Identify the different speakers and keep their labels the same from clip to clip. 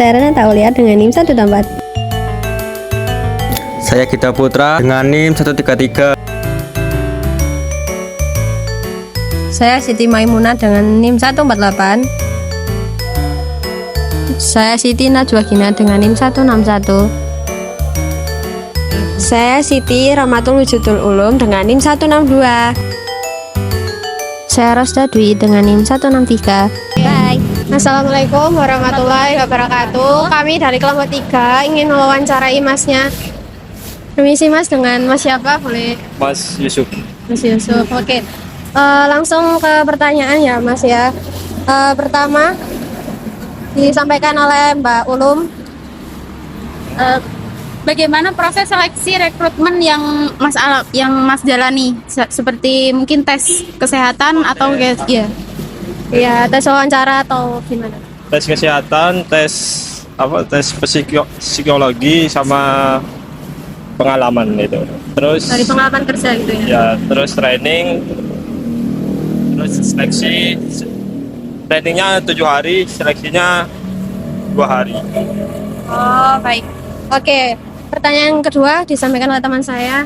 Speaker 1: Saya Renata Aulia dengan NIM 144.
Speaker 2: Saya Gita Putra dengan NIM 133.
Speaker 1: Saya Siti Maimunah dengan NIM 148. Saya Siti Najwa Gina dengan NIM 161. Saya Siti Rahmatul Wujudul Ulum dengan NIM 162. Saya Rosda Dwi dengan NIM 163. Bye. Assalamualaikum warahmatullahi wabarakatuh. Kami dari kelompok 3 ingin mewawancarai masnya. Permisi mas, dengan mas siapa boleh?
Speaker 2: Mas Yusuf.
Speaker 1: Mas Yusuf. Oke. Langsung ke pertanyaan ya mas ya. Pertama disampaikan oleh Mbak Ulum.
Speaker 3: Bagaimana proses seleksi rekrutmen yang Mas jalani? Seperti mungkin tes kesehatan atau ya?
Speaker 1: Ya, tes wawancara atau gimana?
Speaker 2: Tes kesehatan, tes psikologi sama pengalaman itu. Terus
Speaker 1: Dari pengalaman kerja gitu ya?
Speaker 2: ya, terus training, terus seleksi. Trainingnya 7 hari, seleksinya 2 hari.
Speaker 1: Oh, baik. Oke, pertanyaan kedua disampaikan oleh teman saya.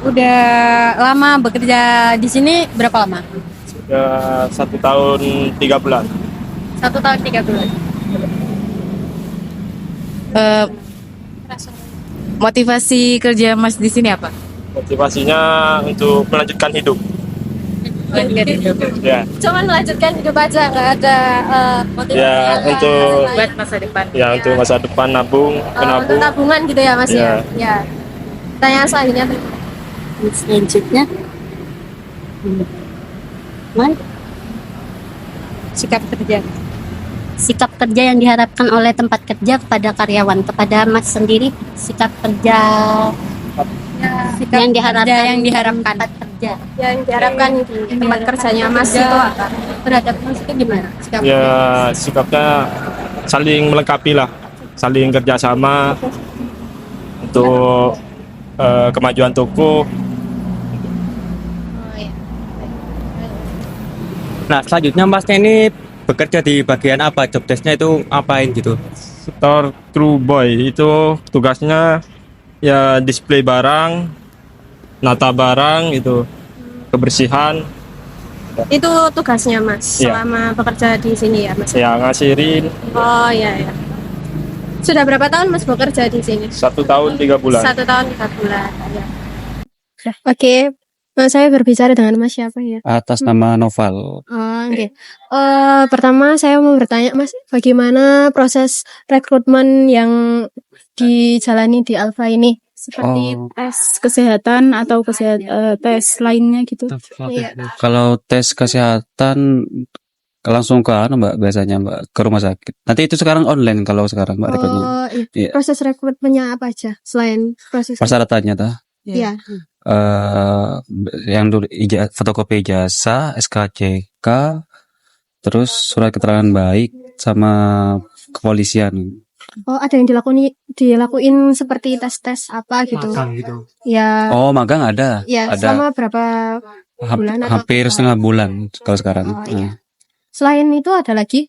Speaker 3: Udah lama bekerja di sini, berapa lama?
Speaker 2: Sudah 1 tahun 3 bulan.
Speaker 1: 1 tahun 3 bulan.
Speaker 3: Motivasi kerja Mas di sini apa?
Speaker 2: Motivasinya untuk melanjutkan hidup. Ya,
Speaker 1: Cuman melanjutkan hidup aja, nggak ada motivasi
Speaker 2: ya untuk
Speaker 3: Buat masa depan.
Speaker 2: untuk masa depan nabung,
Speaker 1: untuk
Speaker 2: menabung.
Speaker 1: tabungan gitu ya mas ya? Ya. Pertanyaan selanjutnya.
Speaker 4: Selanjutnya sikap kerja yang diharapkan oleh tempat kerja kepada karyawan, kepada Mas sendiri sikap kerja yang diharapkan tempat kerja
Speaker 1: Yang diharapkan di tempat kerjanya mas itu apa?
Speaker 4: terhadap Mas itu gimana?
Speaker 1: Sikap.
Speaker 2: Ya, sikapnya saling melengkapi lah, saling kerjasama untuk kemajuan toko.
Speaker 5: Nah, selanjutnya Masnya ini bekerja di bagian apa? Job desk-nya itu apain gitu?
Speaker 2: Store crew boy itu tugasnya ya display barang, nata barang itu, kebersihan,
Speaker 1: Itu tugasnya mas
Speaker 2: Iya.
Speaker 1: selama bekerja di sini ya mas?
Speaker 2: ya ngasihin.
Speaker 1: Oh iya ya. Sudah berapa tahun mas bekerja di sini?
Speaker 2: 1 tahun 3 bulan.
Speaker 1: 1 tahun 4 bulan. Ya. Oke, saya berbicara dengan mas siapa ya?
Speaker 5: Atas nama Noval.
Speaker 1: Oke. Pertama saya mau bertanya mas, bagaimana proses rekrutmen yang dijalani di Alfa ini? Seperti
Speaker 3: Tes kesehatan atau tes lainnya gitu.
Speaker 1: Iya.
Speaker 5: Kalau tes kesehatan langsung ke Mbak, biasanya Mbak ke rumah sakit. Nanti itu sekarang online kalau sekarang Mbak rekrutnya.
Speaker 1: Iya.
Speaker 5: Iya.
Speaker 1: Proses rekrutmennya apa aja selain proses?
Speaker 5: Persyaratannya tah.
Speaker 1: Iya.
Speaker 5: Yang dulu fotokopi ijazah, SKCK, terus surat keterangan baik sama kepolisian.
Speaker 1: Oh, ada yang dilakuin seperti tes-tes apa gitu? Ya.
Speaker 5: Oh, magang ada.
Speaker 1: Ya,
Speaker 5: Ada.
Speaker 1: selama berapa bulan atau
Speaker 5: Hampir setengah bulan kalau sekarang.
Speaker 1: Oh, iya. Selain itu ada lagi?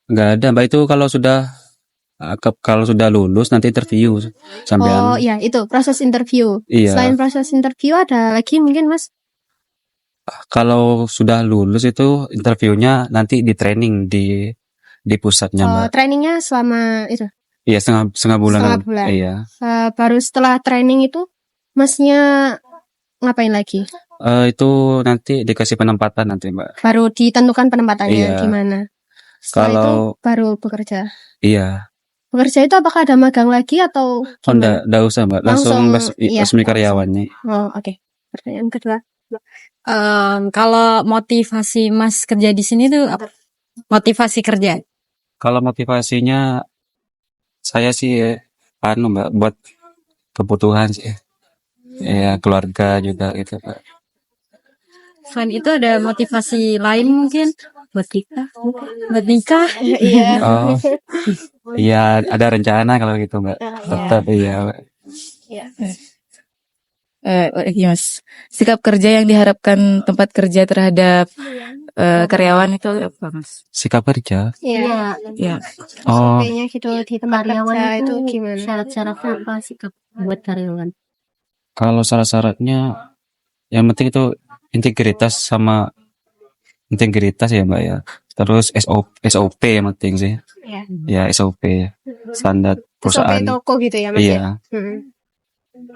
Speaker 5: Nggak ada Mbak, itu kalau sudah lulus nanti interview sampean.
Speaker 1: Oh iya, itu proses interview.
Speaker 5: Iya.
Speaker 1: Selain proses interview ada lagi mungkin mas?
Speaker 5: Kalau sudah lulus itu interviewnya nanti di training di pusatnya Mbak.
Speaker 1: Trainingnya selama itu?
Speaker 5: Iya, setengah bulan.
Speaker 1: Setengah bulan.
Speaker 5: Iya.
Speaker 1: Baru setelah training itu masnya ngapain lagi?
Speaker 5: Itu nanti dikasih penempatan nanti Mbak.
Speaker 1: Baru ditentukan penempatannya
Speaker 5: Iya.
Speaker 1: gimana? Setelah itu
Speaker 5: Kalau
Speaker 1: baru bekerja.
Speaker 5: iya.
Speaker 1: Bekerja itu apakah ada magang lagi atau
Speaker 5: Oh,
Speaker 1: gimana?
Speaker 5: enggak usah Mbak. Langsung
Speaker 1: iya,
Speaker 5: resmi karyawannya.
Speaker 1: Oh, oke. Pertanyaan kedua.
Speaker 3: Kalau motivasi Mas kerja di sini tuh apa? Motivasi kerja.
Speaker 5: Kalau motivasinya saya sih Mbak, buat kebutuhan sih. Ya, keluarga juga gitu Mbak.
Speaker 3: Selain itu ada motivasi lain mungkin buat nikah.
Speaker 1: Iya.
Speaker 5: Oh. Iya, ada rencana kalau gitu Mbak. Tetap iya Mbak.
Speaker 1: Iya.
Speaker 3: Yes. Sikap kerja yang diharapkan tempat kerja terhadap
Speaker 6: karyawan itu apa, Mas?
Speaker 5: Sikap kerja.
Speaker 1: Iya.
Speaker 6: Ya.
Speaker 5: Oh,
Speaker 1: Kayaknya gitu di tempat
Speaker 4: Karyawan
Speaker 1: kerja
Speaker 4: itu
Speaker 1: itu gimana?
Speaker 4: syarat-syaratnya apa sikap buat karyawan?
Speaker 5: kalau syarat-syaratnya yang penting itu integritas ya Mbak ya. Terus SOP yang penting sih.
Speaker 1: Iya.
Speaker 5: Ya SOP standar
Speaker 1: SOP
Speaker 5: perusahaan.
Speaker 1: toko gitu ya Mas ya?
Speaker 5: Iya.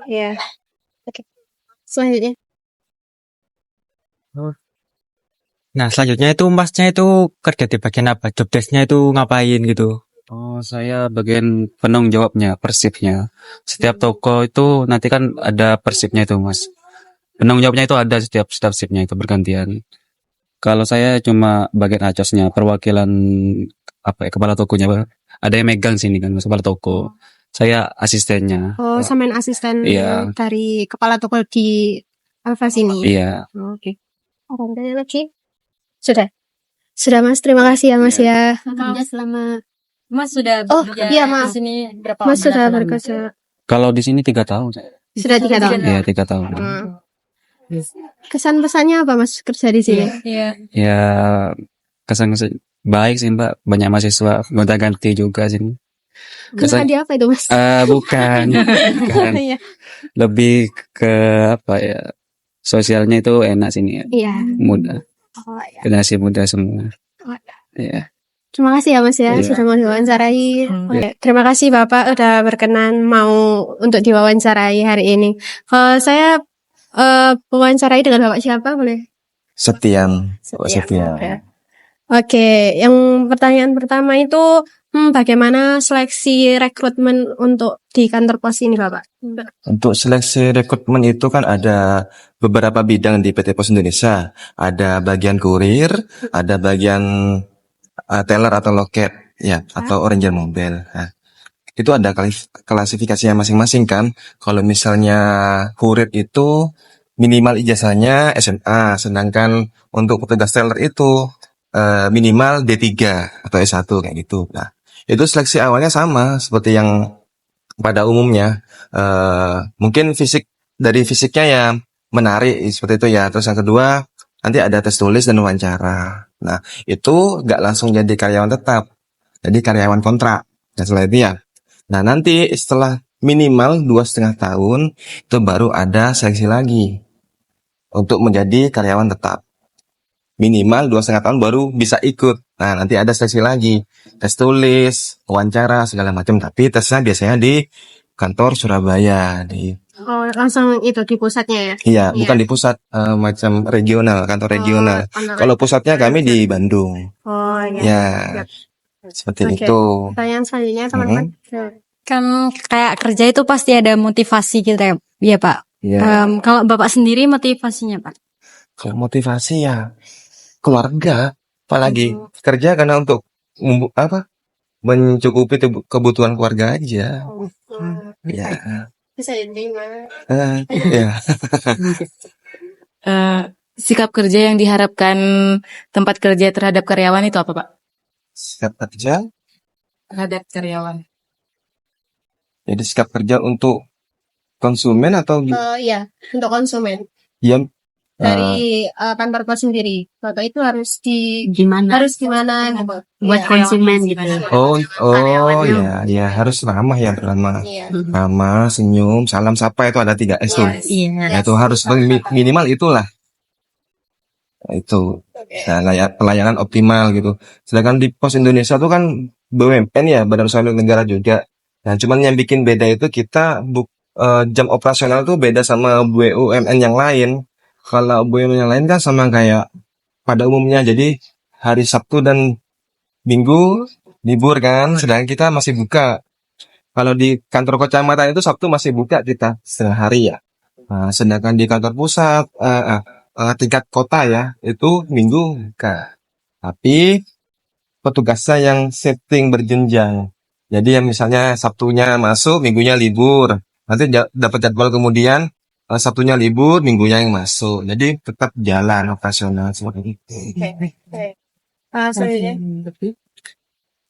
Speaker 1: Iya. Oke. Selanjutnya.
Speaker 7: Nah, selanjutnya itu masnya itu kerja di bagian apa? Job desk-nya itu ngapain gitu?
Speaker 5: Oh, saya bagian penanggung jawabnya, persipnya. Setiap toko itu nanti kan ada persipnya itu, Mas. Penanggung jawabnya itu ada setiap shiftnya itu bergantian. Kalau saya cuma bagian acosnya, perwakilan kepala tokonya, Pak. Ada yang megang sini kan, Mas, kepala toko. Saya asistennya.
Speaker 1: Oh, sampean asisten
Speaker 5: Iya.
Speaker 1: dari kepala toko di Alfa sini.
Speaker 5: Iya.
Speaker 1: Oke. Orang tanya lagi? Sudah. Sudah Mas, terima kasih ya Mas ya.
Speaker 4: Kerja selama Mas sudah
Speaker 1: Oh,
Speaker 4: bekerja
Speaker 1: iya, Mas.
Speaker 4: di sini berapa
Speaker 1: Mas
Speaker 4: lama
Speaker 1: sudah
Speaker 4: selama?
Speaker 1: bekerja.
Speaker 5: Kalau di sini 3 tahun saya.
Speaker 1: Sudah 3 tahun.
Speaker 5: Iya, 3 tahun.
Speaker 1: Kesan pesannya apa Mas kerja di sini?
Speaker 4: Iya.
Speaker 5: Ya, kesan baik sih, Mbak. Banyak mahasiswa gonta-ganti juga sini.
Speaker 1: Kesan di apa itu Mas?
Speaker 5: Bukan. Bukan.
Speaker 1: Iya.
Speaker 5: Lebih ke apa ya? Sosialnya itu enak sini ya.
Speaker 1: Iya.
Speaker 5: Mudah.
Speaker 1: Oh, iya.
Speaker 5: Generasi muda semua.
Speaker 1: Oh,
Speaker 5: Iya.
Speaker 1: Terima kasih ya Mas ya
Speaker 5: Iya.
Speaker 1: sudah mau diwawancarai. Oke, terima kasih Bapak udah berkenan mau untuk diwawancarai hari ini. Kalau saya wawancarai dengan Bapak siapa boleh?
Speaker 8: Setian.
Speaker 1: Ya. Oke, yang pertanyaan pertama itu bagaimana seleksi rekrutmen untuk di kantor pos ini Bapak?
Speaker 8: Untuk seleksi rekrutmen itu kan ada beberapa bidang di PT Pos Indonesia. Ada bagian kurir, ada bagian teller atau loket, ya, atau oranger mobile. Nah, itu ada klasifikasinya masing-masing kan. Kalau misalnya kurir itu minimal ijazahnya SMA, sedangkan untuk petugas teller itu minimal D3 atau S1 kayak gitu. Nah, itu seleksi awalnya sama seperti yang pada umumnya. Mungkin dari fisiknya ya menarik seperti itu ya. Terus yang kedua nanti ada tes tulis dan wawancara. Nah, itu nggak langsung jadi karyawan tetap, jadi karyawan kontrak. Nah, setelah itu ya. Nah, nanti setelah minimal 2,5 tahun itu baru ada seleksi lagi untuk menjadi karyawan tetap. Minimal 2,5 tahun baru bisa ikut. Nah, nanti ada seleksi lagi, tes tulis, wawancara segala macam. Tapi tesnya biasanya di kantor Surabaya di.
Speaker 1: Oh, langsung itu di pusatnya ya?
Speaker 8: Iya, bukan di pusat, macam regional, kantor regional. Kalau pusatnya kami di Bandung.
Speaker 1: Oh, iya.
Speaker 8: Ya, seperti
Speaker 1: Oke.
Speaker 8: itu.
Speaker 1: Pertanyaan selanjutnya teman-teman.
Speaker 9: Kan kayak kerja itu pasti ada motivasi gitu ya Pak.
Speaker 8: Ya,
Speaker 9: Kalau Bapak sendiri motivasinya Pak?
Speaker 8: kalau motivasi ya keluarga, apalagi kerja karena untuk mencukupi kebutuhan keluarga aja. Ya,
Speaker 1: Bisa diterima.
Speaker 8: ya.
Speaker 6: Sikap kerja yang diharapkan tempat kerja terhadap karyawan itu apa, Pak?
Speaker 8: Sikap kerja.
Speaker 6: Terhadap karyawan.
Speaker 8: Jadi sikap kerja untuk konsumen atau
Speaker 1: Iya, untuk konsumen.
Speaker 8: ya
Speaker 1: Dari kantor pos sendiri. Bapak itu harus
Speaker 4: Gimana
Speaker 1: harus gimana gitu.
Speaker 4: buat
Speaker 1: Iya.
Speaker 4: konsumen gitu?
Speaker 8: oh ya harus ramah ya, ramah.
Speaker 1: Iya.
Speaker 8: Ramah, senyum, salam sapa itu ada 3S tuh.
Speaker 4: Iya.
Speaker 8: Ya, itu harus minimal itulah. Itu. Nah, pelayanan optimal gitu. Sedangkan di Pos Indonesia tuh kan BUMN ya, Badan Usaha Milik Negara juga. Nah, cuman yang bikin beda itu kita jam operasional tuh beda sama BUMN yang lain. Kalau BUMN yang lain kan sama kayak pada umumnya. Jadi hari Sabtu dan Minggu libur kan, sedangkan kita masih buka. Kalau di kantor kecamatan itu Sabtu masih buka kita setengah hari ya. Nah, sedangkan di kantor pusat tingkat kota ya itu Minggu buka. Tapi petugasnya yang setting berjenjang. Jadi yang misalnya Sabtunya masuk, Minggunya libur. Nanti dapat jadwal kemudian Sabtunya libur, Minggunya yang masuk. Jadi tetap jalan operasional seperti itu.
Speaker 1: Selanjutnya.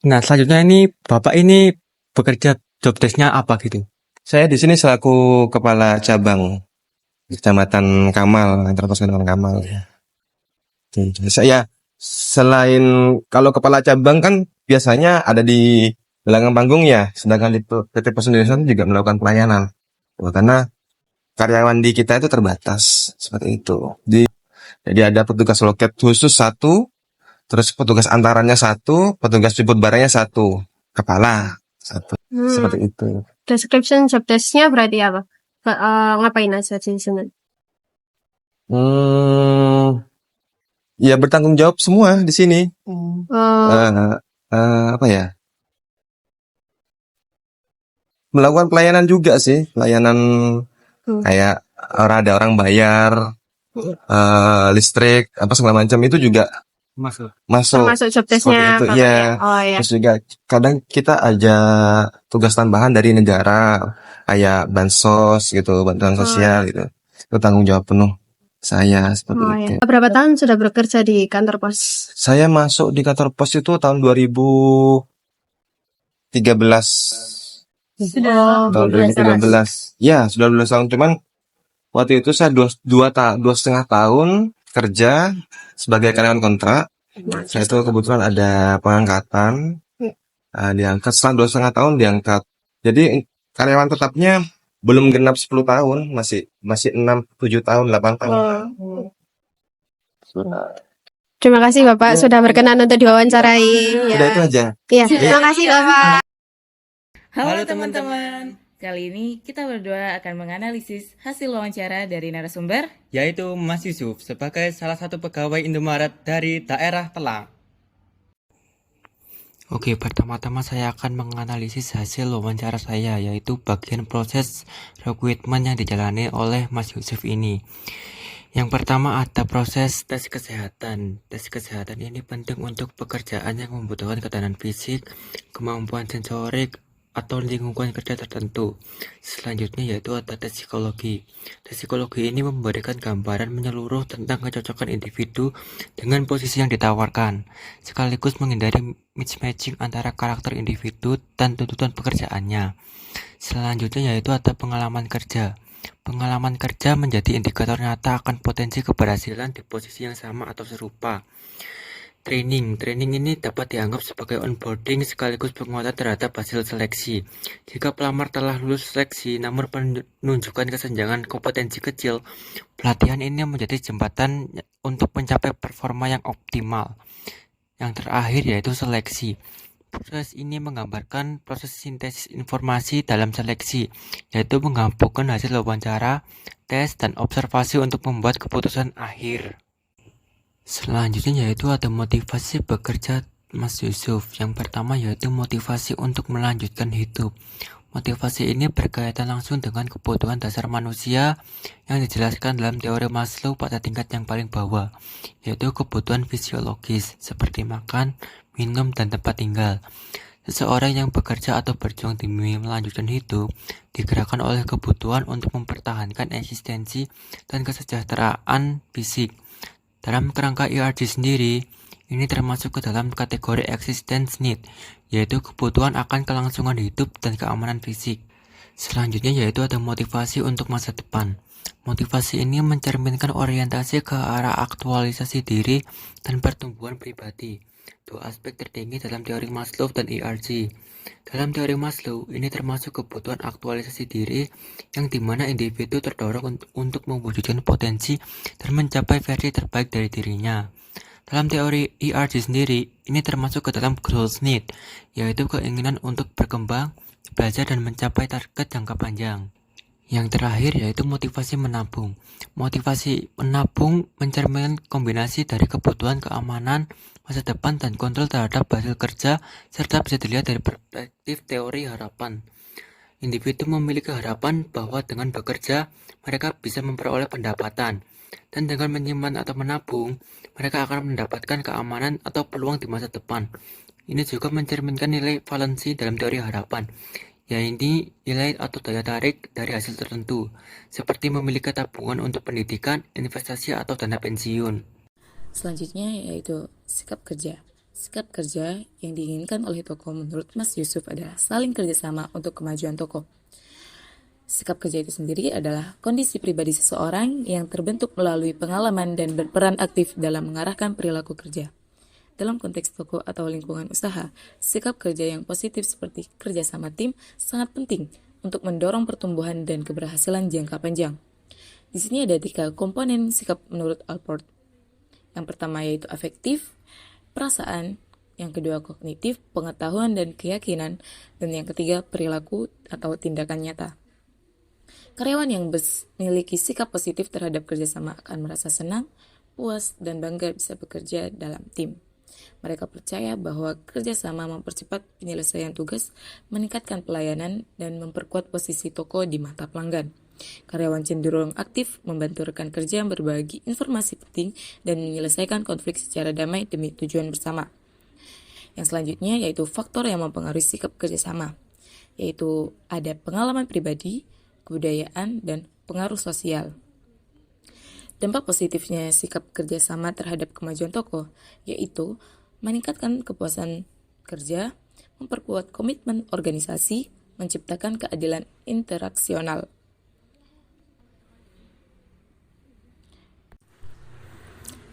Speaker 7: Nah, selanjutnya ini Bapak ini bekerja job desk-nya apa gitu?
Speaker 8: Saya di sini selaku kepala cabang Kecamatan Kamal, Kantor Pos Kecamatan Kamal. Saya Selain kalau kepala cabang kan biasanya ada di belakang panggung ya, sedangkan di PT Pos Indonesia juga melakukan pelayanan. Karena karyawan di kita itu terbatas seperti itu. Jadi ada petugas loket khusus satu, terus petugas antaranya satu, petugas jemput barangnya satu, kepala satu, seperti itu.
Speaker 1: Description job desk-nya berarti apa? Ngapain aja di sini?
Speaker 8: Ya bertanggung jawab semua di sini. Apa ya? Melakukan pelayanan juga sih, pelayanan kayak ada orang bayar, listrik, apa segala macam itu juga masuk.
Speaker 1: Termasuk job desk-nya.
Speaker 8: Seperti itu, iya.
Speaker 1: Oh ya.
Speaker 8: Terus juga kadang kita ada tugas tambahan dari negara, kayak bansos gitu, bantuan sosial gitu. Itu tanggung jawab penuh saya seperti itu.
Speaker 1: Ya. Berapa tahun sudah bekerja di kantor pos?
Speaker 8: Saya masuk di kantor pos itu tahun 2013. Tahun 2013. Ya, sudah 12 tahun. Cuman waktu itu saya 2,5 tahun kerja sebagai karyawan kontrak. Saya itu kebetulan ada pengangkatan. Diangkat setelah 2,5 tahun diangkat. Jadi karyawan tetapnya belum genap 10 tahun, masih 6, 7 tahun, 8 tahun.
Speaker 1: Terima kasih Bapak sudah berkenan untuk diwawancarai.
Speaker 8: Udah itu aja.
Speaker 1: Iya, terima kasih Bapak.
Speaker 6: Halo teman-teman. Kali ini kita berdua akan menganalisis hasil wawancara dari narasumber.
Speaker 7: Yaitu Mas Yusuf sebagai salah satu pegawai Indomaret dari daerah Telang. Oke, pertama-tama saya akan menganalisis hasil wawancara saya, yaitu bagian proses rekrutmen yang dijalani oleh Mas Yusuf ini. Yang pertama ada proses tes kesehatan. Tes kesehatan ini penting untuk pekerjaan yang membutuhkan ketahanan fisik, kemampuan sensorik, atau lingkungan kerja tertentu. Selanjutnya yaitu ada tes psikologi. Tes psikologi ini memberikan gambaran menyeluruh tentang kecocokan individu dengan posisi yang ditawarkan, sekaligus menghindari mismatching antara karakter individu dan tuntutan pekerjaannya. Selanjutnya yaitu ada pengalaman kerja. Pengalaman kerja menjadi indikator nyata akan potensi keberhasilan di posisi yang sama atau serupa. Training ini dapat dianggap sebagai onboarding sekaligus penguatan terhadap hasil seleksi. Jika pelamar telah lulus seleksi namun menunjukkan kesenjangan kompetensi kecil, pelatihan ini menjadi jembatan untuk mencapai performa yang optimal. Yang terakhir yaitu seleksi. Proses ini menggambarkan proses sintesis informasi dalam seleksi, yaitu menggabungkan hasil wawancara, tes, dan observasi untuk membuat keputusan akhir. Selanjutnya yaitu ada motivasi bekerja Mas Yusuf. Yang pertama yaitu motivasi untuk melanjutkan hidup. Motivasi ini berkaitan langsung dengan kebutuhan dasar manusia yang dijelaskan dalam teori Maslow pada tingkat yang paling bawah, yaitu kebutuhan fisiologis seperti makan, minum, dan tempat tinggal. Seseorang yang bekerja atau berjuang demi melanjutkan hidup digerakkan oleh kebutuhan untuk mempertahankan eksistensi dan kesejahteraan fisik. Dalam kerangka ERG sendiri, ini termasuk ke dalam kategori existence need, yaitu kebutuhan akan kelangsungan hidup dan keamanan fisik. Selanjutnya yaitu ada motivasi untuk masa depan. Motivasi ini mencerminkan orientasi ke arah aktualisasi diri dan pertumbuhan pribadi. Dua aspek tertinggi dalam teori Maslow dan ERG. Dalam teori Maslow, ini termasuk kebutuhan aktualisasi diri yang dimana individu terdorong untuk mewujudkan potensi dan mencapai versi terbaik dari dirinya. Dalam teori ERG sendiri, ini termasuk ke dalam growth need, yaitu keinginan untuk berkembang, belajar, dan mencapai target jangka panjang. Yang terakhir yaitu motivasi menabung. Motivasi menabung mencerminkan kombinasi dari kebutuhan keamanan, masa depan, dan kontrol terhadap hasil kerja, serta bisa dilihat dari perspektif teori harapan. Individu memiliki harapan bahwa dengan bekerja, mereka bisa memperoleh pendapatan, dan dengan menyimpan atau menabung, mereka akan mendapatkan keamanan atau peluang di masa depan. Ini juga mencerminkan nilai valensi dalam teori harapan, yaitu nilai atau daya tarik dari hasil tertentu, seperti memiliki tabungan untuk pendidikan, investasi, atau dana pensiun.
Speaker 6: Selanjutnya yaitu sikap kerja. Sikap kerja yang diinginkan oleh tokoh menurut Mas Yusuf adalah saling kerjasama untuk kemajuan tokoh. Sikap kerja itu sendiri adalah kondisi pribadi seseorang yang terbentuk melalui pengalaman dan berperan aktif dalam mengarahkan perilaku kerja. Dalam konteks toko atau lingkungan usaha, sikap kerja yang positif seperti kerja sama tim sangat penting untuk mendorong pertumbuhan dan keberhasilan jangka panjang. Di sini ada 3 komponen sikap menurut Alport. Yang pertama yaitu afektif, perasaan, yang kedua kognitif, pengetahuan dan keyakinan, dan yang ketiga perilaku atau tindakan nyata. Karyawan yang memiliki sikap positif terhadap kerjasama akan merasa senang, puas, dan bangga bisa bekerja dalam tim. Mereka percaya bahwa kerjasama mempercepat penyelesaian tugas, meningkatkan pelayanan, dan memperkuat posisi toko di mata pelanggan. Karyawan cenderung aktif, membantu rekan kerja berbagi informasi penting, dan menyelesaikan konflik secara damai demi tujuan bersama. Yang selanjutnya yaitu faktor yang mempengaruhi sikap kerjasama, yaitu ada pengalaman pribadi, kebudayaan, dan pengaruh sosial. Dampak positifnya sikap kerjasama terhadap kemajuan toko, yaitu meningkatkan kepuasan kerja, memperkuat komitmen organisasi, menciptakan keadilan interaksional.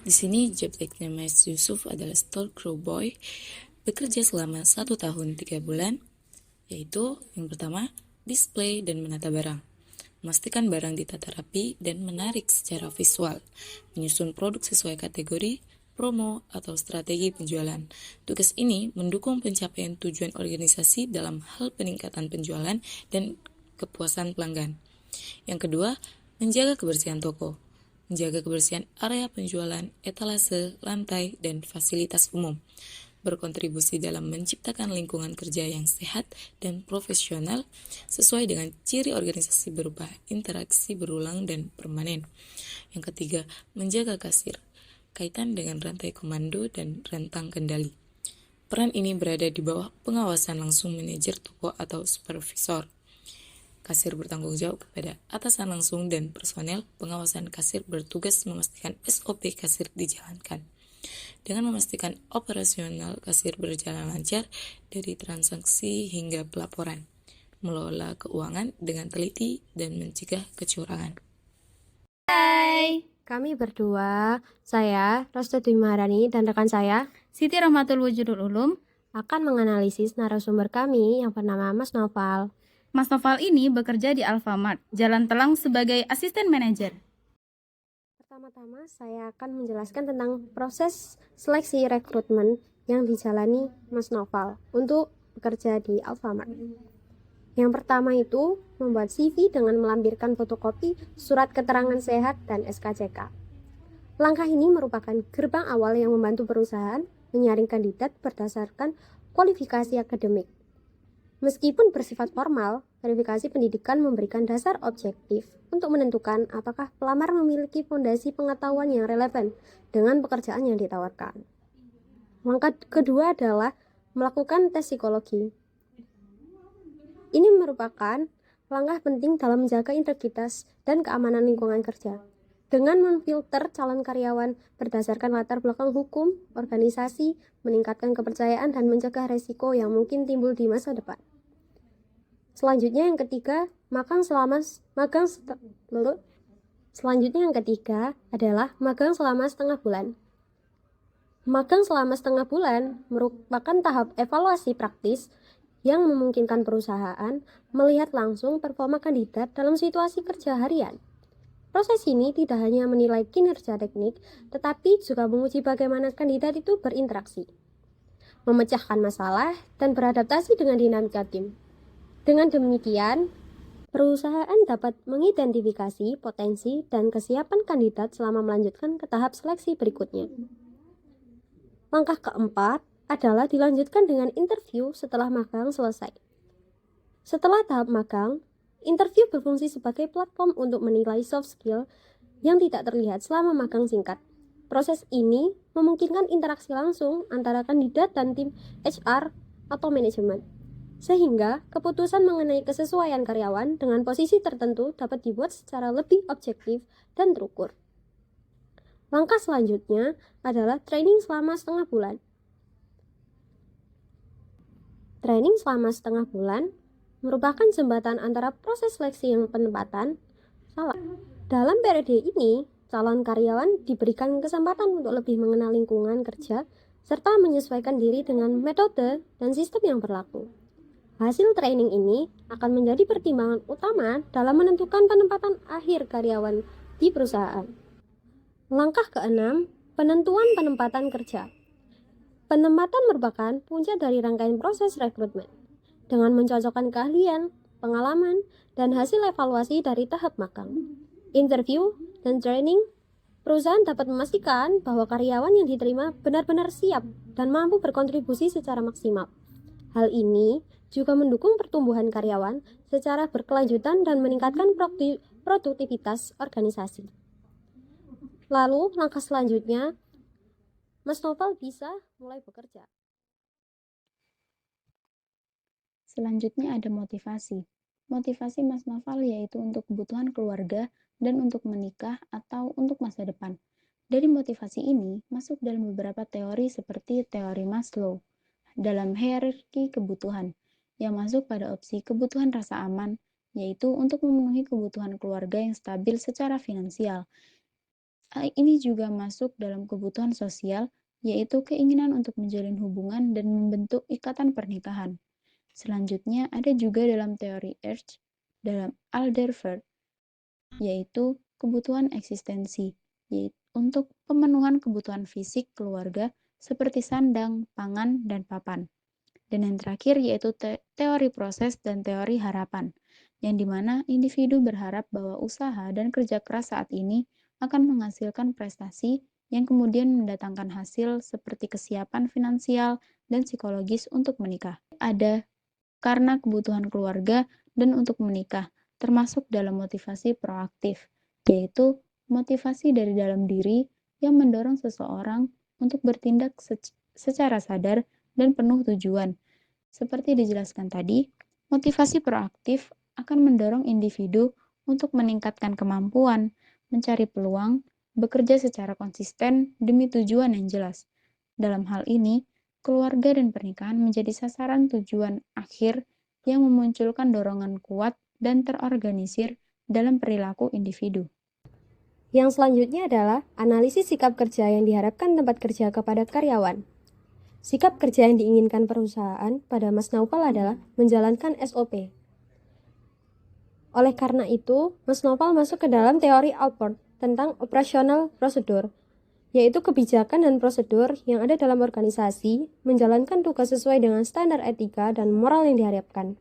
Speaker 6: Di sini job desk-nya Mas Yusuf adalah store crew boy, bekerja selama 1 tahun 3 bulan, yaitu yang pertama, display dan menata barang. Memastikan barang ditata rapi dan menarik secara visual. Menyusun produk sesuai kategori, promo, atau strategi penjualan. Tugas ini mendukung pencapaian tujuan organisasi dalam hal peningkatan penjualan dan kepuasan pelanggan. Yang kedua, menjaga kebersihan toko. Menjaga kebersihan area penjualan, etalase, lantai, dan fasilitas umum. Berkontribusi dalam menciptakan lingkungan kerja yang sehat dan profesional sesuai dengan ciri organisasi berupa interaksi berulang dan permanen. Yang ketiga, menjaga kasir, kaitan dengan rantai komando dan rentang kendali. Peran ini berada di bawah pengawasan langsung manajer toko atau supervisor. Kasir bertanggung jawab kepada atasan langsung dan personel pengawasan kasir bertugas memastikan SOP kasir dijalankan. Dengan memastikan operasional kasir berjalan lancar dari transaksi hingga pelaporan, mengelola keuangan dengan teliti dan mencegah kecurangan.
Speaker 3: Hai,
Speaker 1: Kami berdua, saya Rosto Dwi Maharani dan rekan saya
Speaker 3: Siti Rahmatul Wujudul Ulum.
Speaker 1: akan menganalisis narasumber kami yang bernama Mas Noval.
Speaker 3: Mas Noval ini bekerja di Alfamart, Jalan Telang sebagai asisten manajer.
Speaker 1: Pertama-tama saya akan menjelaskan tentang proses seleksi rekrutmen yang dijalani Mas Noval untuk bekerja di Alfamart. Yang pertama itu membuat CV dengan melampirkan fotokopi surat keterangan sehat dan SKCK. Langkah ini merupakan gerbang awal yang membantu perusahaan menyaring kandidat berdasarkan kualifikasi akademik. Meskipun bersifat formal, verifikasi pendidikan memberikan dasar objektif untuk menentukan apakah pelamar memiliki fondasi pengetahuan yang relevan dengan pekerjaan yang ditawarkan. Langkah kedua adalah melakukan tes psikologi. Ini merupakan langkah penting dalam menjaga integritas dan keamanan lingkungan kerja. Dengan memfilter calon karyawan berdasarkan latar belakang hukum, organisasi, meningkatkan kepercayaan dan mencegah resiko yang mungkin timbul di masa depan. Selanjutnya yang ketiga, adalah magang selama setengah bulan. Magang selama setengah bulan merupakan tahap evaluasi praktis yang memungkinkan perusahaan melihat langsung performa kandidat dalam situasi kerja harian. Proses ini tidak hanya menilai kinerja teknik, tetapi juga menguji bagaimana kandidat itu berinteraksi, memecahkan masalah, dan beradaptasi dengan dinamika tim. Dengan demikian, perusahaan dapat mengidentifikasi potensi dan kesiapan kandidat selama melanjutkan ke tahap seleksi berikutnya. Langkah keempat adalah dilanjutkan dengan interview setelah magang selesai. Setelah tahap magang, interview berfungsi sebagai platform untuk menilai soft skill yang tidak terlihat selama magang singkat. Proses ini memungkinkan interaksi langsung antara kandidat dan tim HR atau manajemen, sehingga keputusan mengenai kesesuaian karyawan dengan posisi tertentu dapat dibuat secara lebih objektif dan terukur. Langkah selanjutnya adalah training selama setengah bulan. Training selama setengah bulan merupakan jembatan antara proses seleksi yang penempatan. Dalam periode ini, calon karyawan diberikan kesempatan untuk lebih mengenal lingkungan kerja serta menyesuaikan diri dengan metode dan sistem yang berlaku. Hasil training ini akan menjadi pertimbangan utama dalam menentukan penempatan akhir karyawan di perusahaan. Langkah ke-6, penentuan penempatan kerja. Penempatan merupakan puncak dari rangkaian proses rekrutmen dengan mencocokkan keahlian, pengalaman, dan hasil evaluasi dari tahap magang, interview, dan training. Perusahaan dapat memastikan bahwa karyawan yang diterima benar-benar siap dan mampu berkontribusi secara maksimal. Hal ini juga mendukung pertumbuhan karyawan secara berkelanjutan dan meningkatkan produktivitas organisasi. Lalu, langkah selanjutnya, Mas Novel bisa mulai bekerja.
Speaker 10: Selanjutnya ada motivasi. Motivasi Mas Novel yaitu untuk kebutuhan keluarga dan untuk menikah atau untuk masa depan. Dari motivasi ini masuk dalam beberapa teori seperti teori Maslow dalam hierarki kebutuhan yang masuk pada opsi kebutuhan rasa aman, yaitu untuk memenuhi kebutuhan keluarga yang stabil secara finansial. Ini juga masuk dalam kebutuhan sosial, yaitu keinginan untuk menjalin hubungan dan membentuk ikatan pernikahan. Selanjutnya ada juga dalam teori Urge dalam Alderfer, yaitu kebutuhan eksistensi, yaitu untuk pemenuhan kebutuhan fisik keluarga seperti sandang, pangan, dan papan. Dan yang terakhir yaitu teori proses dan teori harapan, yang dimana individu berharap bahwa usaha dan kerja keras saat ini akan menghasilkan prestasi yang kemudian mendatangkan hasil seperti kesiapan finansial dan psikologis untuk menikah. Ada karena kebutuhan keluarga dan untuk menikah, termasuk dalam motivasi proaktif, yaitu motivasi dari dalam diri yang mendorong seseorang untuk bertindak secara sadar dan penuh tujuan. Seperti dijelaskan tadi, motivasi proaktif akan mendorong individu untuk meningkatkan kemampuan, mencari peluang, bekerja secara konsisten demi tujuan yang jelas. Dalam hal ini, keluarga dan pernikahan menjadi sasaran tujuan akhir yang memunculkan dorongan kuat dan terorganisir dalam perilaku individu.
Speaker 1: Yang selanjutnya adalah analisis sikap kerja yang diharapkan tempat kerja kepada karyawan. Sikap kerja yang diinginkan perusahaan pada Mas Naufal adalah menjalankan SOP. Oleh karena itu, Mas Naufal masuk ke dalam teori Alport tentang operasional prosedur, yaitu kebijakan dan prosedur yang ada dalam organisasi menjalankan tugas sesuai dengan standar etika dan moral yang diharapkan.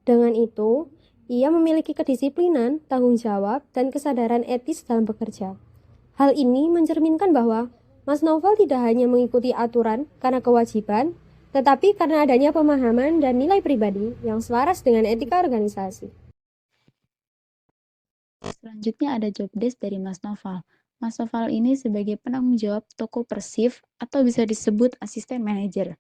Speaker 1: Dengan itu, ia memiliki kedisiplinan, tanggung jawab, dan kesadaran etis dalam bekerja. Hal ini mencerminkan bahwa Mas Naufal tidak hanya mengikuti aturan karena kewajiban, tetapi karena adanya pemahaman dan nilai pribadi yang selaras dengan etika organisasi.
Speaker 10: Selanjutnya ada job desk dari Mas Novel. Mas Novel ini sebagai penanggung jawab toko Persif atau bisa disebut asisten manajer.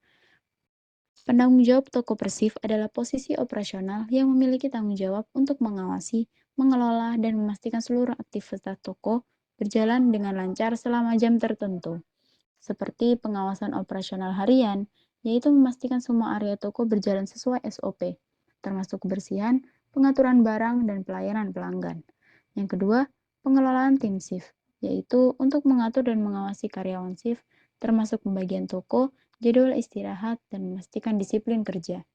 Speaker 10: Penanggung jawab toko Persif adalah posisi operasional yang memiliki tanggung jawab untuk mengawasi, mengelola, dan memastikan seluruh aktivitas toko berjalan dengan lancar selama jam tertentu. Seperti pengawasan operasional harian, yaitu memastikan semua area toko berjalan sesuai SOP, termasuk kebersihan, pengaturan barang, dan pelayanan pelanggan. Yang kedua, pengelolaan tim shift, yaitu untuk mengatur dan mengawasi karyawan shift, termasuk pembagian toko, jadwal istirahat, dan memastikan disiplin kerja.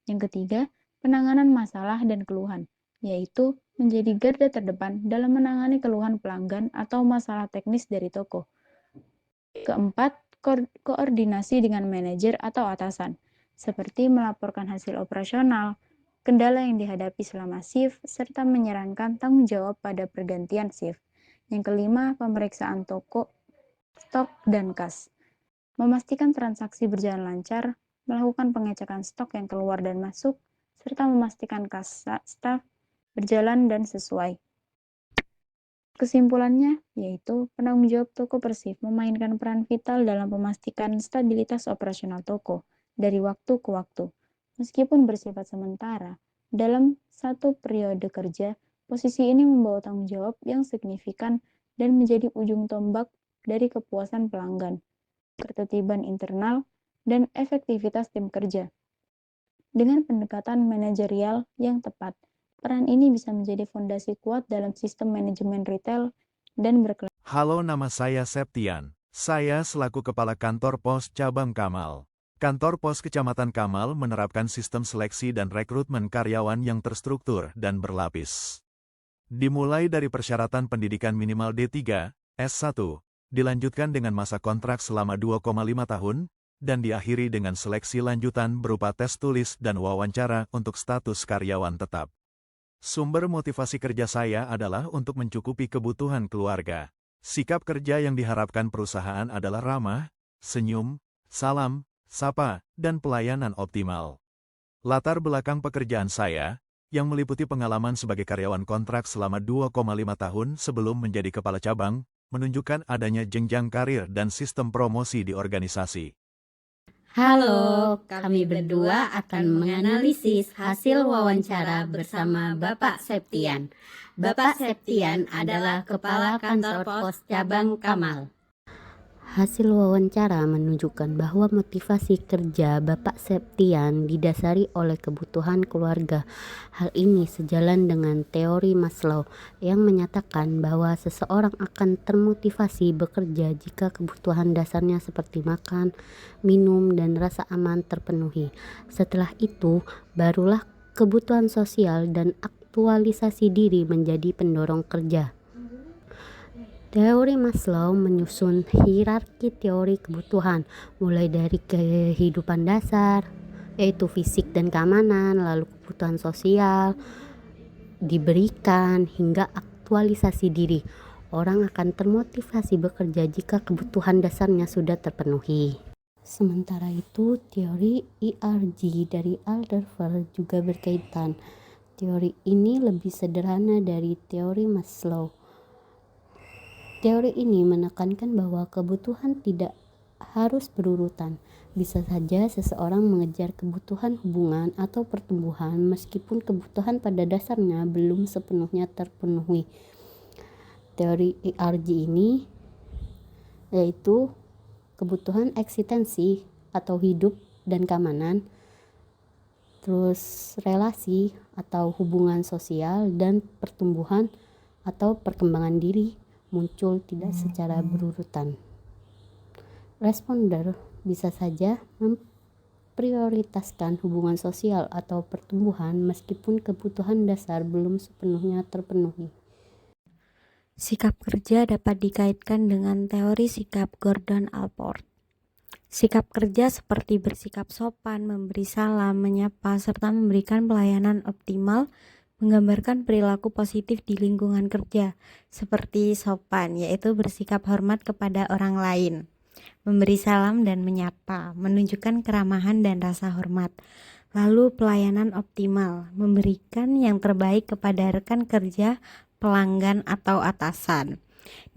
Speaker 10: Yang ketiga, penanganan masalah dan keluhan, yaitu menjadi garda terdepan dalam menangani keluhan pelanggan atau masalah teknis dari toko. Keempat, koordinasi dengan manajer atau atasan, seperti melaporkan hasil operasional, kendala yang dihadapi selama shift, serta menyarankan tanggung jawab pada pergantian shift. Yang kelima, pemeriksaan toko, stok, dan kas. Memastikan transaksi berjalan lancar, melakukan pengecekan stok yang keluar dan masuk, serta memastikan kas staf berjalan dan sesuai. Kesimpulannya, yaitu penanggung jawab toko Persif memainkan peran vital dalam memastikan stabilitas operasional toko dari waktu ke waktu. Meskipun bersifat sementara, dalam satu periode kerja, posisi ini membawa tanggung jawab yang signifikan dan menjadi ujung tombak dari kepuasan pelanggan, ketertiban internal, dan efektivitas tim kerja. Dengan pendekatan manajerial yang tepat, peran ini bisa menjadi fondasi kuat dalam sistem manajemen retail dan berkelanjutan.
Speaker 11: Halo, nama saya Septian. Saya selaku Kepala Kantor Pos Cabang Kamal. Kantor Pos Kecamatan Kamal menerapkan sistem seleksi dan rekrutmen karyawan yang terstruktur dan berlapis. Dimulai dari persyaratan pendidikan minimal D3, S1, dilanjutkan dengan masa kontrak selama 2,5 tahun, dan diakhiri dengan seleksi lanjutan berupa tes tulis dan wawancara untuk status karyawan tetap. Sumber motivasi kerja saya adalah untuk mencukupi kebutuhan keluarga. Sikap kerja yang diharapkan perusahaan adalah ramah, senyum, salam, sapa, dan pelayanan optimal. Latar belakang pekerjaan saya, yang meliputi pengalaman sebagai karyawan kontrak selama 2,5 tahun sebelum menjadi kepala cabang, menunjukkan adanya jenjang karir dan sistem promosi di organisasi.
Speaker 4: Halo, kami berdua akan menganalisis hasil wawancara bersama Bapak Septian. Bapak Septian adalah Kepala Kantor Pos Cabang Kamal. Hasil wawancara menunjukkan bahwa motivasi kerja Bapak Septian didasari oleh kebutuhan keluarga. Hal ini sejalan dengan teori Maslow yang menyatakan bahwa seseorang akan termotivasi bekerja jika kebutuhan dasarnya seperti makan, minum, dan rasa aman terpenuhi. Setelah itu, barulah kebutuhan sosial dan aktualisasi diri menjadi pendorong kerja. Teori Maslow menyusun hierarki teori kebutuhan, mulai dari kehidupan dasar, yaitu fisik dan keamanan, lalu kebutuhan sosial diberikan, hingga aktualisasi diri. Orang akan termotivasi bekerja jika kebutuhan dasarnya sudah terpenuhi. Sementara itu, teori ERG dari Alderfer juga berkaitan. Teori ini lebih sederhana dari teori Maslow. Teori ini menekankan bahwa kebutuhan tidak harus berurutan. Bisa saja seseorang mengejar kebutuhan hubungan atau pertumbuhan meskipun kebutuhan pada dasarnya belum sepenuhnya terpenuhi. Teori ERG ini yaitu kebutuhan eksistensi atau hidup dan keamanan, terus relasi atau hubungan sosial, dan pertumbuhan atau perkembangan diri muncul tidak secara berurutan. Responder bisa saja memprioritaskan hubungan sosial atau pertumbuhan meskipun kebutuhan dasar belum sepenuhnya terpenuhi.
Speaker 1: Sikap kerja dapat dikaitkan dengan teori sikap Gordon Allport. Sikap kerja seperti bersikap sopan, memberi salam, menyapa, serta memberikan pelayanan optimal menggambarkan perilaku positif di lingkungan kerja, seperti sopan, yaitu bersikap hormat kepada orang lain. Memberi salam dan menyapa, menunjukkan keramahan dan rasa hormat. Lalu pelayanan optimal, memberikan yang terbaik kepada rekan kerja, pelanggan, atau atasan.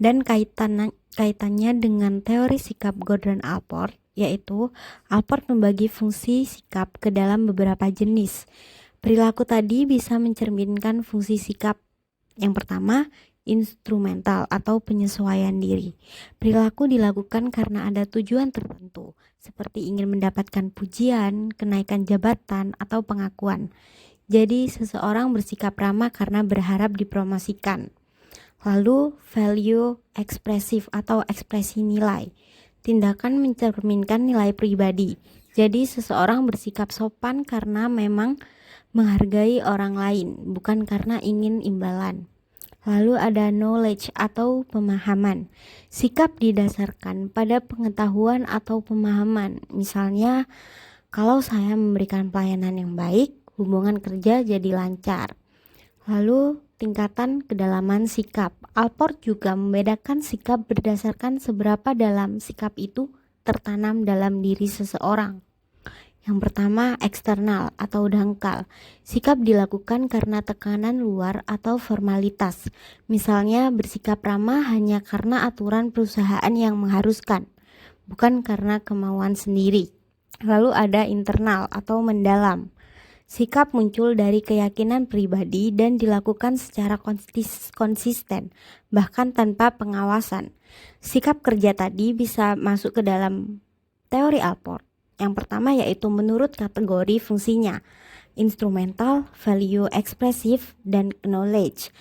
Speaker 1: Dan kaitannya dengan teori sikap Gordon Allport, yaitu Allport membagi fungsi sikap ke dalam beberapa jenis. Perilaku tadi bisa mencerminkan fungsi sikap. Yang pertama, instrumental atau penyesuaian diri. Perilaku dilakukan karena ada tujuan tertentu, seperti ingin mendapatkan pujian, kenaikan jabatan, atau pengakuan. Jadi, seseorang bersikap ramah karena berharap dipromosikan. Lalu, value ekspresif atau ekspresi nilai. Tindakan mencerminkan nilai pribadi. Jadi, seseorang bersikap sopan karena memang menghargai orang lain, bukan karena ingin imbalan. Lalu ada knowledge atau pemahaman. Sikap didasarkan pada pengetahuan atau pemahaman. Misalnya, kalau saya memberikan pelayanan yang baik, hubungan kerja jadi lancar. Lalu tingkatan kedalaman sikap. Allport juga membedakan sikap berdasarkan seberapa dalam sikap itu tertanam dalam diri seseorang. Yang pertama, eksternal atau dangkal. Sikap dilakukan karena tekanan luar atau formalitas. Misalnya bersikap ramah hanya karena aturan perusahaan yang mengharuskan, bukan karena kemauan sendiri. Lalu ada internal atau mendalam. Sikap muncul dari keyakinan pribadi dan dilakukan secara konsisten, bahkan tanpa pengawasan. Sikap kerja tadi bisa masuk ke dalam teori Allport. Yang pertama yaitu menurut kategori fungsinya, instrumental, value ekspresif, dan knowledge.